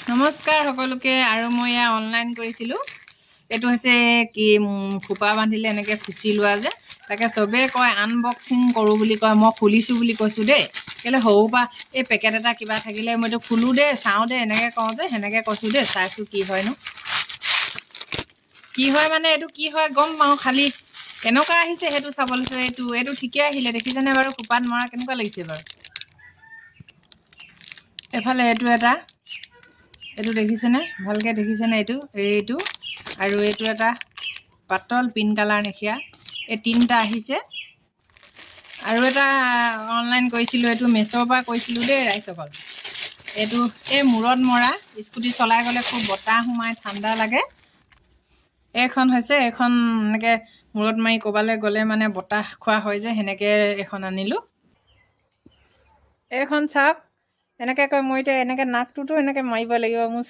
নমস্কাৰ সকলোকে। আৰু মই এয়া অনলাইন কৰিছিলোঁ। এইটো হৈছে কি খোপা বান্ধিলে এনেকৈ খুচি লোৱা যে, তাকে চবেই কয় আনবক্সিং কৰোঁ বুলি কয়। মই খুলিছোঁ বুলি কৈছোঁ দেই, কেলৈ সৰুৰ পৰা এই পেকেট এটা কিবা থাকিলে মই এইটো খোলোঁ দেই, চাওঁ দেই, এনেকৈ কওঁ যে সেনেকৈ কৈছোঁ দেই। চাইছোঁ কি হয়নো, কি হয় মানে এইটো কি হয় গম পাওঁ, খালি কেনেকুৱা আহিছে সেইটো চাব লৈছোঁ। এইটো ঠিকে আহিলে, দেখিছেনে বাৰু? খোপাত মৰা কেনেকুৱা লাগিছে বাৰু? এফালে এইটো দেখিছেনে? ভালকৈ দেখিছেনে? এইটো আৰু এইটো এটা পাতল পিংক কালাৰ নিচিনা, এই তিনিটা আহিছে। আৰু এটা অনলাইন কৰিছিলোঁ, এইটো মেছ'ৰ পৰা কৰিছিলোঁ দেই ৰাইজসকল। এইটো এই মূৰত মৰা, স্কুটি চলাই গ'লে খুব বতাহ সোমাই ঠাণ্ডা লাগে। এইখন হৈছে, এইখন এনেকৈ মূৰত মাৰি ক'ৰবালৈ গ'লে মানে বতাহ খোৱা হয় যে, সেনেকৈ এখন আনিলোঁ। এইখন চাওক, এনেকৈ কয় মই এতিয়া এনেকৈ নাকটোতো এনেকৈ মাৰিব লাগিব মোৰ